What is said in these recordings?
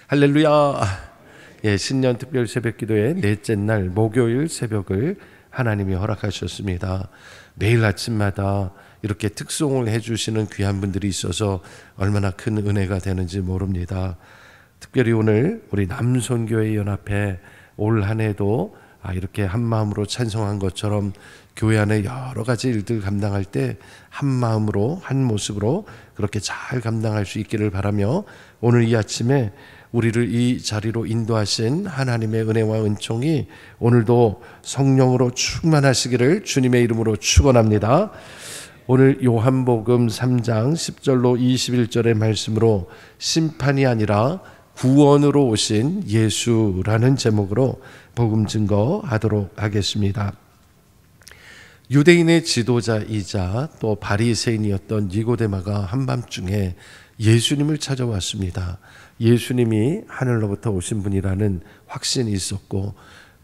할렐루야. 예, 신년 특별 새벽 기도의 넷째 날 목요일 새벽을 하나님이 허락하셨습니다. 매일 아침마다 이렇게 특송을 해주시는 귀한 분들이 있어서 얼마나 큰 은혜가 되는지 모릅니다. 특별히 오늘 우리 남손교회 연합회 올 한 해도 이렇게 한 마음으로 찬송한 것처럼 교회 안에 여러 가지 일들 감당할 때 한 마음으로 한 모습으로 그렇게 잘 감당할 수 있기를 바라며, 오늘 이 아침에 우리를 이 자리로 인도하신 하나님의 은혜와 은총이 오늘도 성령으로 충만하시기를 주님의 이름으로 축원합니다. 오늘 요한복음 3장 10절로 21절의 말씀으로 심판이 아니라 구원으로 오신 예수라는 제목으로 복음 증거하도록 하겠습니다. 유대인의 지도자이자 또 바리새인이었던 니고데마가 한밤중에 예수님을 찾아왔습니다. 예수님이 하늘로부터 오신 분이라는 확신이 있었고,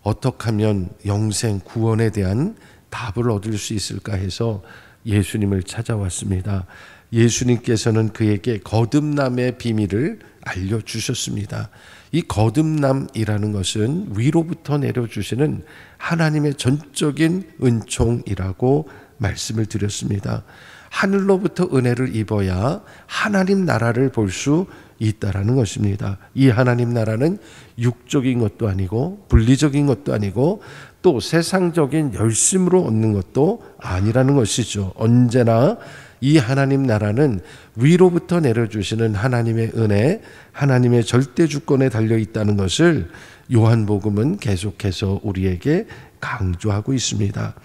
어떻게 하면 영생 구원에 대한 답을 얻을 수 있을까 해서 예수님을 찾아왔습니다. 예수님께서는 그에게 거듭남의 비밀을 알려주셨습니다. 이 거듭남이라는 것은 위로부터 내려주시는 하나님의 전적인 은총이라고 말씀을 드렸습니다. 하늘로부터 은혜를 입어야 하나님 나라를 볼 수 있다라는 것입니다. 이 하나님 나라는 육적인 것도 아니고 분리적인 것도 아니고 또 세상적인 열심으로 얻는 것도 아니라는 것이죠. 언제나 이 하나님 나라는 위로부터 내려주시는 하나님의 은혜, 하나님의 절대 주권에 달려 있다는 것을 요한복음은 계속해서 우리에게 강조하고 있습니다.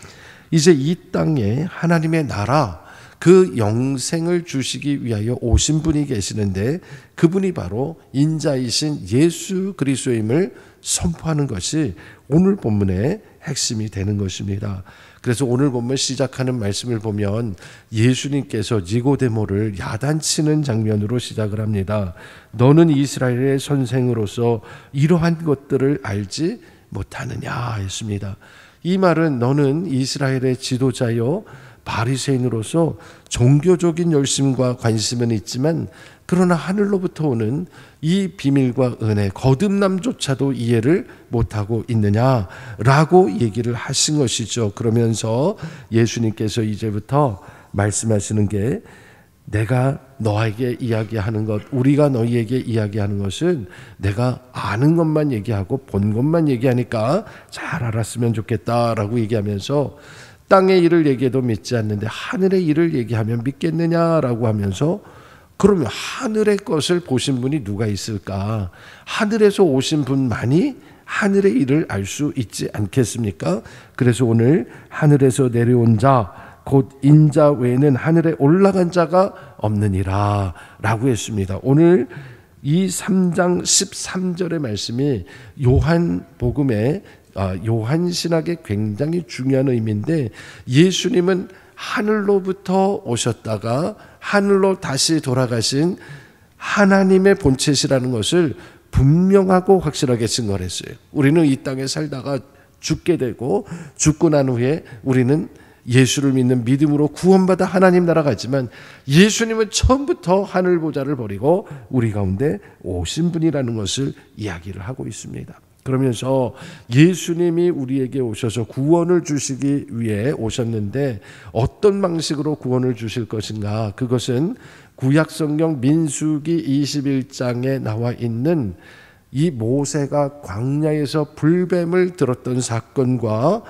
이제 이 땅에 하나님의 나라, 그 영생을 주시기 위하여 오신 분이 계시는데, 그분이 바로 인자이신 예수 그리스도임을 선포하는 것이 오늘 본문의 핵심이 되는 것입니다. 그래서 오늘 본문 시작하는 말씀을 보면 예수님께서 니고데모를 야단치는 장면으로 시작을 합니다. 너는 이스라엘의 선생으로서 이러한 것들을 알지 못하느냐 했습니다. 이 말은 너는 이스라엘의 지도자요 바리새인으로서 종교적인 열심과 관심은 있지만, 그러나 하늘로부터 오는 이 비밀과 은혜, 거듭남조차도 이해를 못하고 있느냐라고 얘기를 하신 것이죠. 그러면서 예수님께서 이제부터 말씀하시는 게, 내가 너에게 이야기하는 것, 우리가 너희에게 이야기하는 것은 내가 아는 것만 얘기하고 본 것만 얘기하니까 잘 알았으면 좋겠다라고 얘기하면서, 땅의 일을 얘기해도 믿지 않는데 하늘의 일을 얘기하면 믿겠느냐라고 하면서, 그러면 하늘의 것을 보신 분이 누가 있을까? 하늘에서 오신 분만이 하늘의 일을 알 수 있지 않겠습니까? 그래서 오늘 하늘에서 내려온 자 곧 인자 외에는 하늘에 올라간 자가 없느니라 라고 했습니다. 오늘 이 3장 13절의 말씀이 요한복음의 요한신학의 굉장히 중요한 의미인데, 예수님은 하늘로부터 오셨다가 하늘로 다시 돌아가신 하나님의 본체시라는 것을 분명하고 확실하게 증거를 했어요. 우리는 이 땅에 살다가 죽게 되고, 죽고 난 후에 우리는 예수를 믿는 믿음으로 구원받아 하나님 나라 가지만, 예수님은 처음부터 하늘 보좌를 버리고 우리 가운데 오신 분이라는 것을 이야기를 하고 있습니다. 그러면서 예수님이 우리에게 오셔서 구원을 주시기 위해 오셨는데, 어떤 방식으로 구원을 주실 것인가? 그것은 구약성경 민수기 21장에 나와 있는 이 모세가 광야에서 불뱀을 들었던 사건과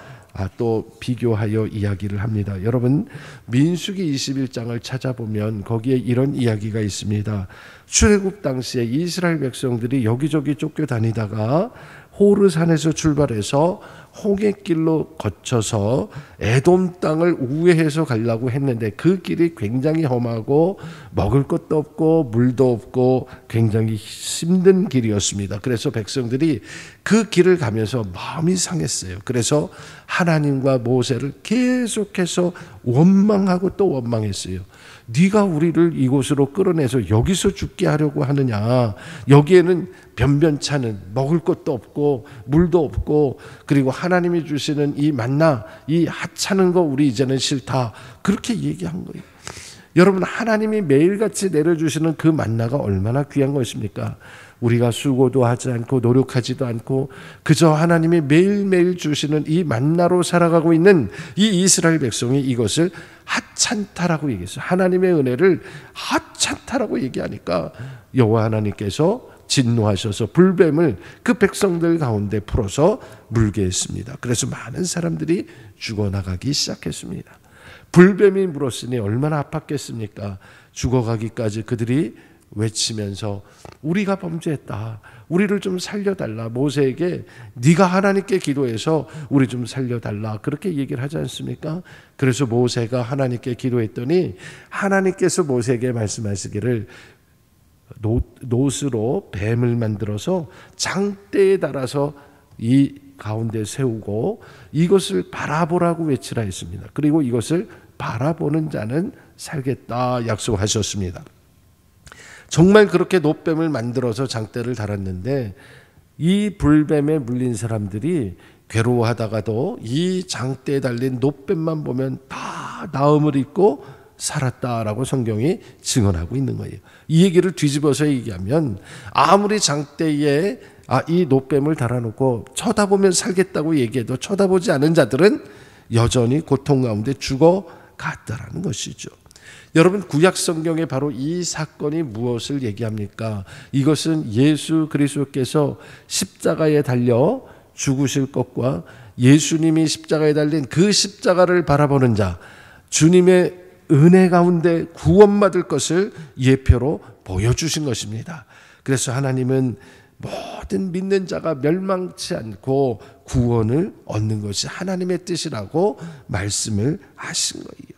또 비교하여 이야기를 합니다. 여러분, 민수기 21장을 찾아보면 거기에 이런 이야기가 있습니다. 출애굽 당시에 이스라엘 백성들이 여기저기 쫓겨다니다가 호르산에서 출발해서 홍해길로 거쳐서 에돔 땅을 우회해서 가려고 했는데, 그 길이 굉장히 험하고 먹을 것도 없고 물도 없고 굉장히 힘든 길이었습니다. 그래서 백성들이 그 길을 가면서 마음이 상했어요. 그래서 하나님과 모세를 계속해서 원망하고 또 원망했어요. 네가 우리를 이곳으로 끌어내서 여기서 죽게 하려고 하느냐? 여기에는 변변찮은 먹을 것도 없고 물도 없고, 그리고 하나님이 주시는 이 만나, 이 하찮은 거 우리 이제는 싫다, 그렇게 얘기한 거예요. 여러분, 하나님이 매일같이 내려주시는 그 만나가 얼마나 귀한 것입니까? 우리가 수고도 하지 않고 노력하지도 않고 그저 하나님이 매일매일 주시는 이 만나로 살아가고 있는 이 이스라엘 백성이 이것을 하찮다라고 얘기했어요. 하나님의 은혜를 하찮다라고 얘기하니까 여호와 하나님께서 진노하셔서 불뱀을 그 백성들 가운데 풀어서 물게 했습니다. 그래서 많은 사람들이 죽어나가기 시작했습니다. 불뱀이 물었으니 얼마나 아팠겠습니까? 죽어가기까지 그들이 외치면서 우리가 범죄했다, 우리를 좀 살려달라, 모세에게 네가 하나님께 기도해서 우리 좀 살려달라, 그렇게 얘기를 하지 않습니까? 그래서 모세가 하나님께 기도했더니 하나님께서 모세에게 말씀하시기를 놋으로 뱀을 만들어서 장대에 달아서 이 가운데 세우고 이것을 바라보라고 외치라 했습니다. 그리고 이것을 바라보는 자는 살겠다 약속하셨습니다. 정말 그렇게 놋뱀을 만들어서 장대를 달았는데 이 불뱀에 물린 사람들이 괴로워하다가도 이 장대에 달린 놋뱀만 보면 다 나음을 입고 살았다라고 성경이 증언하고 있는 거예요. 이 얘기를 뒤집어서 얘기하면 아무리 장대에 이 놋뱀을 달아놓고 쳐다보면 살겠다고 얘기해도 쳐다보지 않은 자들은 여전히 고통 가운데 죽어갔다라는 것이죠. 여러분, 구약 성경에 바로 이 사건이 무엇을 얘기합니까? 이것은 예수 그리스도께서 십자가에 달려 죽으실 것과 예수님이 십자가에 달린 그 십자가를 바라보는 자, 주님의 은혜 가운데 구원받을 것을 예표로 보여주신 것입니다. 그래서 하나님은 모든 믿는 자가 멸망치 않고 구원을 얻는 것이 하나님의 뜻이라고 말씀을 하신 거예요.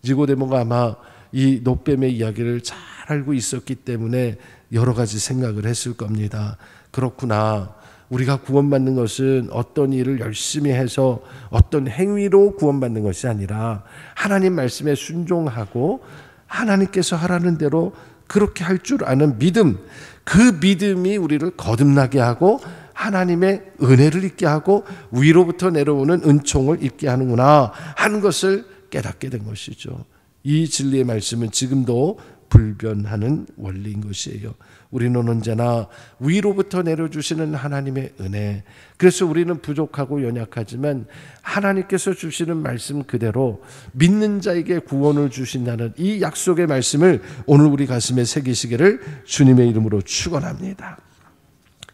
니고데모가 아마 이 놋뱀의 이야기를 잘 알고 있었기 때문에 여러 가지 생각을 했을 겁니다. 그렇구나, 우리가 구원받는 것은 어떤 일을 열심히 해서 어떤 행위로 구원받는 것이 아니라 하나님 말씀에 순종하고 하나님께서 하라는 대로 그렇게 할 줄 아는 믿음, 그 믿음이 우리를 거듭나게 하고 하나님의 은혜를 입게 하고 위로부터 내려오는 은총을 입게 하는구나 하는 것을 깨닫게 된 것이죠. 이 진리의 말씀은 지금도 불변하는 원리인 것이에요. 우리는 언제나 위로부터 내려주시는 하나님의 은혜, 그래서 우리는 부족하고 연약하지만 하나님께서 주시는 말씀 그대로 믿는 자에게 구원을 주신다는 이 약속의 말씀을 오늘 우리 가슴에 새기시기를 주님의 이름으로 축원합니다.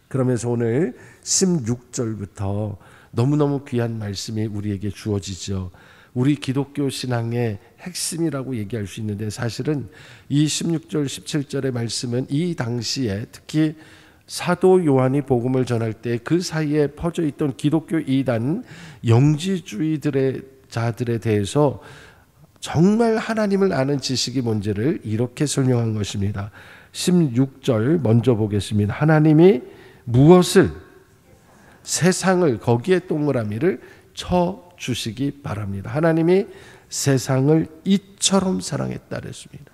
그러면서 오늘 16절부터 너무너무 귀한 말씀이 우리에게 주어지죠. 우리 기독교 신앙의 핵심이라고 얘기할 수 있는데 사실은 이 16절 17절의 말씀은 이 당시에 특히 사도 요한이 복음을 전할 때 그 사이에 퍼져 있던 기독교 이단 영지주의들의 자들에 대해서 정말 하나님을 아는 지식이 뭔지를 이렇게 설명한 것입니다. 16절 먼저 보겠습니다. 하나님이 무엇을, 세상을, 거기에 동그라미를 쳐 주시기 바랍니다. 하나님이 세상을 이처럼 사랑했다 그랬습니다.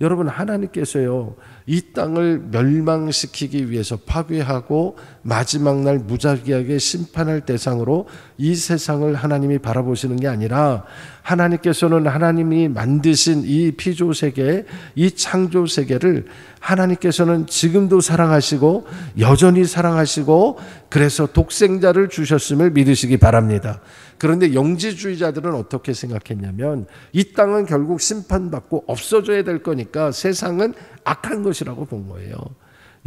여러분, 하나님께서요 이 땅을 멸망시키기 위해서 파괴하고 마지막 날 무자비하게 심판할 대상으로 이 세상을 하나님이 바라보시는 게 아니라 하나님께서는 하나님이 만드신 이 피조세계, 이 창조세계를 하나님께서는 지금도 사랑하시고 여전히 사랑하시고 그래서 독생자를 주셨음을 믿으시기 바랍니다. 그런데 영지주의자들은 어떻게 생각했냐면 이 땅은 결국 심판받고 없어져야 될 거니까 세상은 악한 것이라고 본 거예요.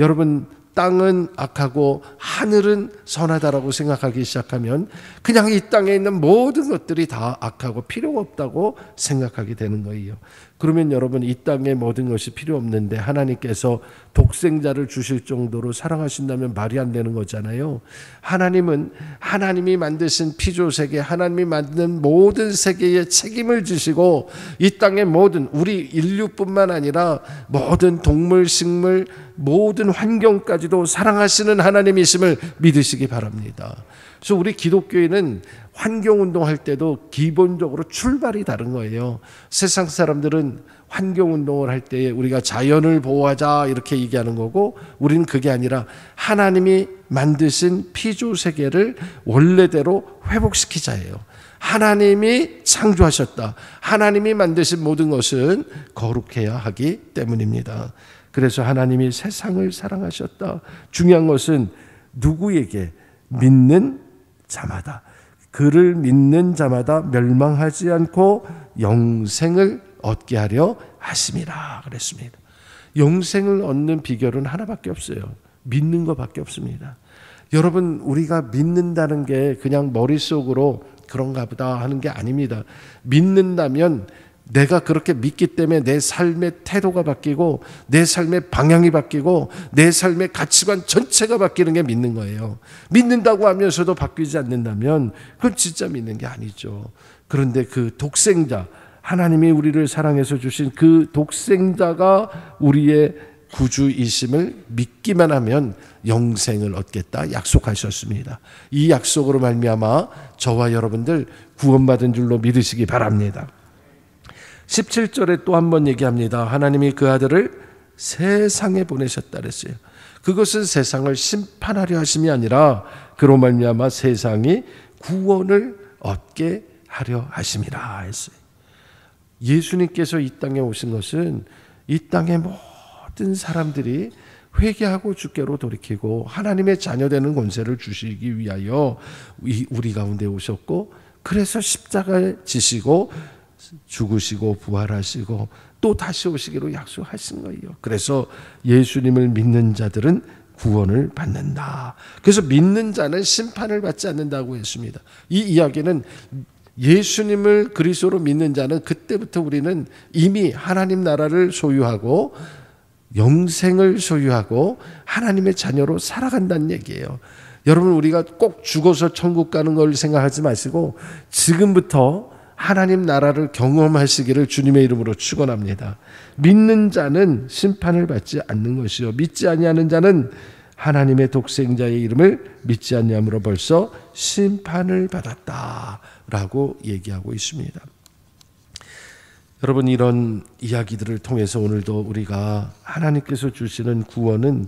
여러분, 땅은 악하고 하늘은 선하다라고 생각하기 시작하면 그냥 이 땅에 있는 모든 것들이 다 악하고 필요가 없다고 생각하게 되는 거예요. 그러면 여러분, 이 땅에 모든 것이 필요 없는데 하나님께서 독생자를 주실 정도로 사랑하신다면 말이 안 되는 거잖아요. 하나님은 하나님이 만드신 피조세계, 하나님이 만든 모든 세계에 책임을 지시고 이 땅의 모든 우리 인류뿐만 아니라 모든 동물, 식물, 모든 환경까지도 사랑하시는 하나님이심을 믿으시기 바랍니다. 그래서 우리 기독교인은 환경운동할 때도 기본적으로 출발이 다른 거예요. 세상 사람들은 환경운동을 할 때 우리가 자연을 보호하자 이렇게 얘기하는 거고 우리는 그게 아니라 하나님이 만드신 피조세계를 원래대로 회복시키자예요. 하나님이 창조하셨다. 하나님이 만드신 모든 것은 거룩해야 하기 때문입니다. 그래서 하나님이 세상을 사랑하셨다. 중요한 것은 누구에게? 믿는 자마다. 그를 믿는 자마다 멸망하지 않고 영생을 얻게 하려 하심이라 그랬습니다. 영생을 얻는 비결은 하나밖에 없어요. 믿는 것밖에 없습니다. 여러분, 우리가 믿는다는 게 그냥 머릿속으로 그런가 보다 하는 게 아닙니다. 믿는다면 내가 그렇게 믿기 때문에 내 삶의 태도가 바뀌고 내 삶의 방향이 바뀌고 내 삶의 가치관 전체가 바뀌는 게 믿는 거예요. 믿는다고 하면서도 바뀌지 않는다면 그건 진짜 믿는 게 아니죠. 그런데 그 독생자, 하나님이 우리를 사랑해서 주신 그 독생자가 우리의 구주이심을 믿기만 하면 영생을 얻겠다 약속하셨습니다. 이 약속으로 말미암아 저와 여러분들 구원받은 줄로 믿으시기 바랍니다. 17절에 또 한 번 얘기합니다. 하나님이 그 아들을 세상에 보내셨다 그랬어요. 그것은 세상을 심판하려 하심이 아니라 그로 말미암아 세상이 구원을 얻게 하려 하심이라 했어요. 예수님께서 이 땅에 오신 것은 이 땅의 모든 사람들이 회개하고 주께로 돌이키고 하나님의 자녀되는 권세를 주시기 위하여 우리 가운데 오셨고, 그래서 십자가에 지시고 죽으시고 부활하시고 또 다시 오시기로 약속하신 거예요. 그래서 예수님을 믿는 자들은 구원을 받는다. 그래서 믿는 자는 심판을 받지 않는다고 했습니다. 이 이야기는 예수님을 그리스도로 믿는 자는 그때부터 우리는 이미 하나님 나라를 소유하고 영생을 소유하고 하나님의 자녀로 살아간다는 얘기예요. 여러분, 우리가 꼭 죽어서 천국 가는 걸 생각하지 마시고 지금부터 하나님 나라를 경험하시기를 주님의 이름으로 축원합니다. 믿는 자는 심판을 받지 않는 것이요, 믿지 아니하는 자는 하나님의 독생자의 이름을 믿지 아니함으로 벌써 심판을 받았다라고 얘기하고 있습니다. 여러분, 이런 이야기들을 통해서 오늘도 우리가 하나님께서 주시는 구원은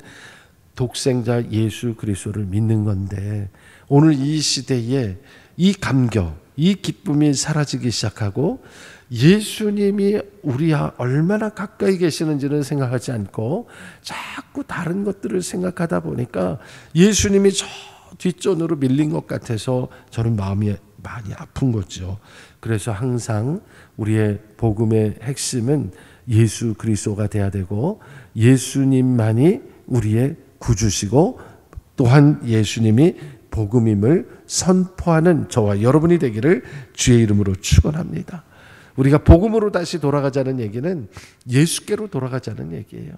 독생자 예수 그리스도를 믿는 건데, 오늘 이 시대에 이 감격, 이 기쁨이 사라지기 시작하고 예수님이 우리와 얼마나 가까이 계시는지는 생각하지 않고 자꾸 다른 것들을 생각하다 보니까 예수님이 저 뒷전으로 밀린 것 같아서 저는 마음이 많이 아픈 거죠. 그래서 항상 우리의 복음의 핵심은 예수 그리스도가 돼야 되고 예수님만이 우리의 구주시고 또한 예수님이 복음임을 선포하는 저와 여러분이 되기를 주의 이름으로 축원합니다. 우리가 복음으로 다시 돌아가자는 얘기는 예수께로 돌아가자는 얘기예요.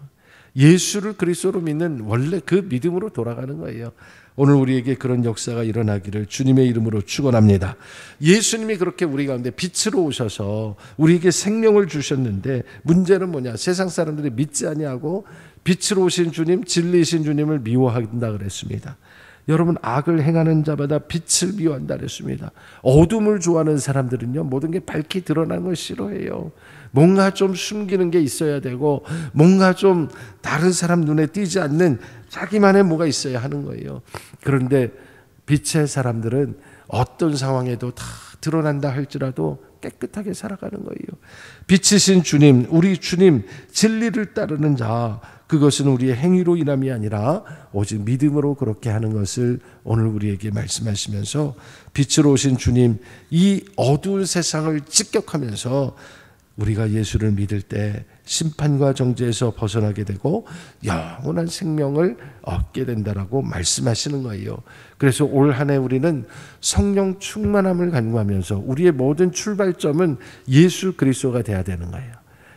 예수를 그리스도로 믿는 원래 그 믿음으로 돌아가는 거예요. 오늘 우리에게 그런 역사가 일어나기를 주님의 이름으로 축원합니다. 예수님이 그렇게 우리 가운데 빛으로 오셔서 우리에게 생명을 주셨는데 문제는 뭐냐? 세상 사람들이 믿지 아니하고 빛으로 오신 주님, 진리이신 주님을 미워한다 그랬습니다. 여러분, 악을 행하는 자마다 빛을 미워한다 그랬습니다. 어둠을 좋아하는 사람들은요, 모든 게 밝히 드러나는 걸 싫어해요. 뭔가 좀 숨기는 게 있어야 되고 뭔가 좀 다른 사람 눈에 띄지 않는 자기만의 뭐가 있어야 하는 거예요. 그런데 빛의 사람들은 어떤 상황에도 다 드러난다 할지라도 깨끗하게 살아가는 거예요. 빛이신 주님, 우리 주님, 진리를 따르는 자, 그것은 우리의 행위로 인함이 아니라 오직 믿음으로 그렇게 하는 것을 오늘 우리에게 말씀하시면서 빛으로 오신 주님, 이 어두운 세상을 직격하면서 우리가 예수를 믿을 때 심판과 정죄에서 벗어나게 되고 영원한 생명을 얻게 된다라고 말씀하시는 거예요. 그래서 올 한 해 우리는 성령 충만함을 간구하면서 우리의 모든 출발점은 예수 그리스도가 돼야 되는 거예요.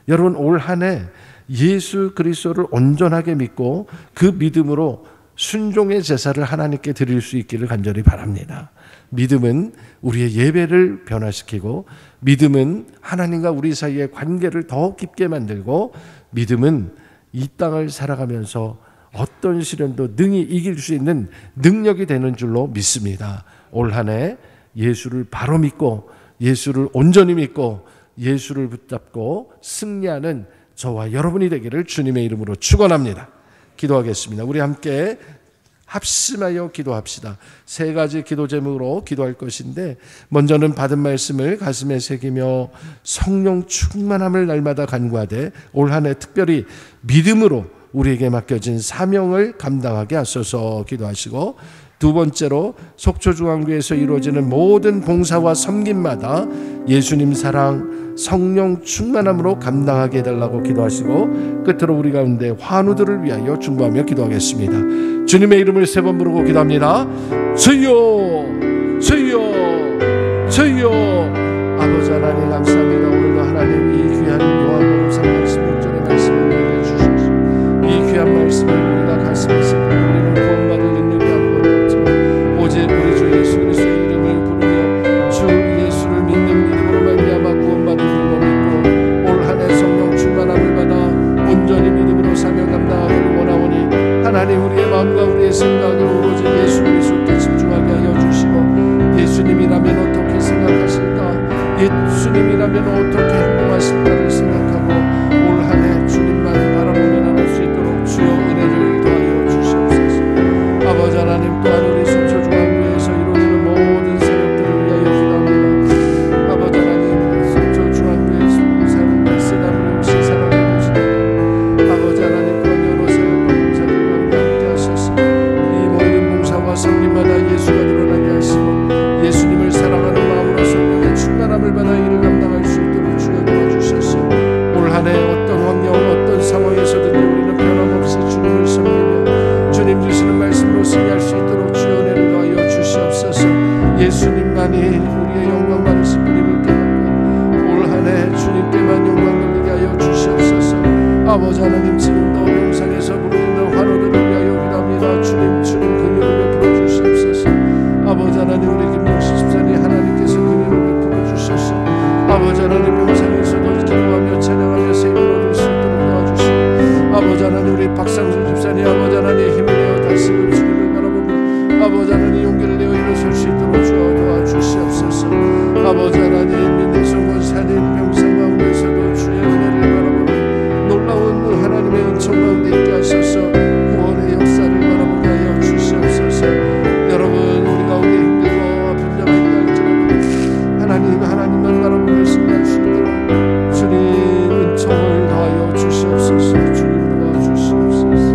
여러분, 올 한 해 예수 그리스도를 온전하게 믿고 그 믿음으로 순종의 제사를 하나님께 드릴 수 있기를 간절히 바랍니다. 믿음은 우리의 예배를 변화시키고 믿음은 하나님과 우리 사이의 관계를 더 깊게 만들고 믿음은 이 땅을 살아가면서 어떤 시련도 능히 이길 수 있는 능력이 되는 줄로 믿습니다. 올 한 해 예수를 바로 믿고 예수를 온전히 믿고 예수를 붙잡고 승리하는 저와 여러분이 되기를 주님의 이름으로 축원합니다. 기도하겠습니다. 우리 함께 합심하여 기도합시다. 세 가지 기도 제목으로 기도할 것인데, 먼저는 받은 말씀을 가슴에 새기며 성령 충만함을 날마다 간구하되 올 한 해 특별히 믿음으로 우리에게 맡겨진 사명을 감당하게 하소서 기도하시고, 두 번째로 속초중앙교회에서 이루어지는 모든 봉사와 섬김마다 예수님 사랑, 성령 충만함으로 감당하게 해달라고 기도하시고, 끝으로 우리 가운데 환우들을 위하여 중보하며 기도하겠습니다. 주님의 이름을 세 번 부르고 기도합니다. 주여, 주여, 주여. 아버지 하나님 감사합니다. 오늘도 하나님 이 귀한 요한복음 3장 16절의 말씀을 알려주셔서 이 귀한 말씀을 우리가 가슴에 새기고 우리는 구원받을 능력이 아무것도 없지만 오직 우리 주 예수 그리스도의 이름을 부르며 주 예수를 믿는 믿음으로 말미암아 구원받을 줄로 믿고 올 한 해 성령 충만함을 받아 온전히 믿음으로 사명 감당하기를 원하오니 하나님 우리의 마음과 우리의 생각을 오로지 예수 그리스도께 집중하게 하여 주시고, 예수님이라면 어떻게 생각하실까, 예수님이라면 어떻게 행동하실까를 생각하고 올 한 해 주님만 바라보며 나갈 수 있도록 주여 은혜를 더하여 주시옵소서. 아버지 하나님, 또한 우리 속초중앙교회에서 이루어지는 모든 사역들을 위하여 기도합니다. 아버지 하나님, 속초중앙교회에서 사는 베세다를 혹시 사랑해 주시고, 아버지 하나님, 또한 여러 사역과 봉사들과 함께 하셔서 이 모든 봉사와 섬김마다 예수가 드러나게 하시고 예수님을 사랑하는 마음으로 성령의 충만함을 받아 일을 감당할 수 있도록 주여 도와주셔서 올 한 해 어떤 환경, 어떤 상황에서든지 우리는 변함없이 주님을 섬기며 주님 주시는 말씀으로 승리할 수 있도록 주여 은혜를 더하여 주시옵소서. 예수님만이 우리의 영광 받으실 분임을 깨닫고 올 한 해 주님께만 영광 돌리게 하여 주시옵소서. 아버지 하나님, 지금도 영상에서 부르짖는 환호들을 위하여 기도합니다. 주님 긍휼을 베풀어 주시옵소서. 아버지 하나님, 우리 김명식 집사님 하나님께서 긍휼을 베풀어 주셔서 아버지 하나님 병상에서도 기도하며 찬양하며 세임을 얻을 수 있도록 도와주시고, 아버지 하나님 우리 박상수 집사님 아버지 하나님 힘을 내어 다시금 주님을 바라보고 아버지 하나님 용기를 내어 일어설 수 있도록 주어 도와주시옵소서. 아버지 하나님 민대성 권사님 병상 가운데서도 주의 은혜를 바라보는 놀라운 하나님의 은총 가운데 있게 하셔서 구원의 역사를 바라보게 하여 주시옵소서. 여러분, 우리 가운데 힘들고 아픈 자가 있다 할지라도 하나님만 바라보며 승리할 수 있도록 주님 은총을 더하여 주시옵소서. 주님 도와주시옵소서.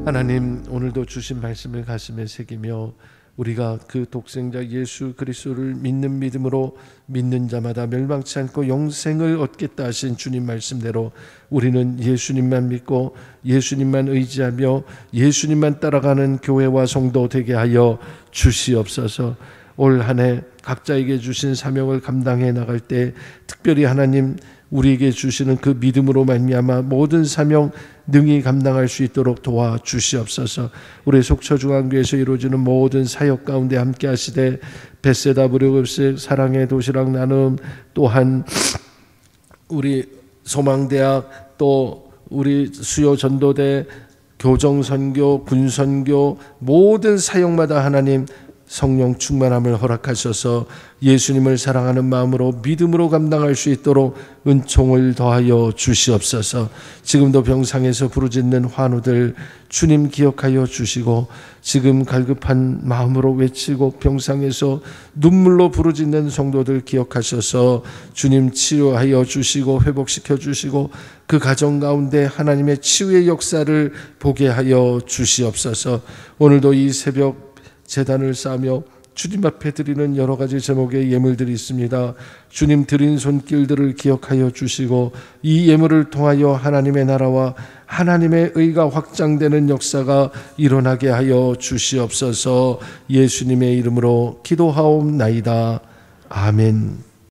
하나님, 오늘도 주신 말씀을 가슴에 새기며 우리가 그 독생자 예수 그리스도를 믿는 믿음으로 믿는 자마다 멸망치 않고 영생을 얻겠다 하신 주님 말씀대로 우리는 예수님만 믿고 예수님만 의지하며 예수님만 따라가는 교회와 성도 되게 하여 주시옵소서. 올 한 해 각자에게 주신 사명을 감당해 나갈 때 특별히 하나님 우리에게 주시는 그 믿음으로 말미암아 모든 사명 능히 감당할 수 있도록 도와주시옵소서. 우리 속초중앙교회에서 이루어지는 모든 사역 가운데 함께 하시되 베세다 무료급식 사랑의 도시락 나눔, 또한 우리 소망대학, 또 우리 수요 전도대, 교정선교, 군선교 모든 사역마다 하나님 성령 충만함을 허락하셔서 예수님을 사랑하는 마음으로 믿음으로 감당할 수 있도록 은총을 더하여 주시옵소서. 지금도 병상에서 부르짖는 환우들 주님 기억하여 주시고, 지금 갈급한 마음으로 외치고 병상에서 눈물로 부르짖는 성도들 기억하셔서 주님 치유하여 주시고 회복시켜 주시고 그 가정 가운데 하나님의 치유의 역사를 보게 하여 주시옵소서. 오늘도 이 새벽 제단을 쌓으며 주님 앞에 드리는 여러 가지 제목의 예물들이 있습니다. 주님 드린 손길들을 기억하여 주시고 이 예물을 통하여 하나님의 나라와 하나님의 의가 확장되는 역사가 일어나게 하여 주시옵소서. 예수님의 이름으로 기도하옵나이다. 아멘.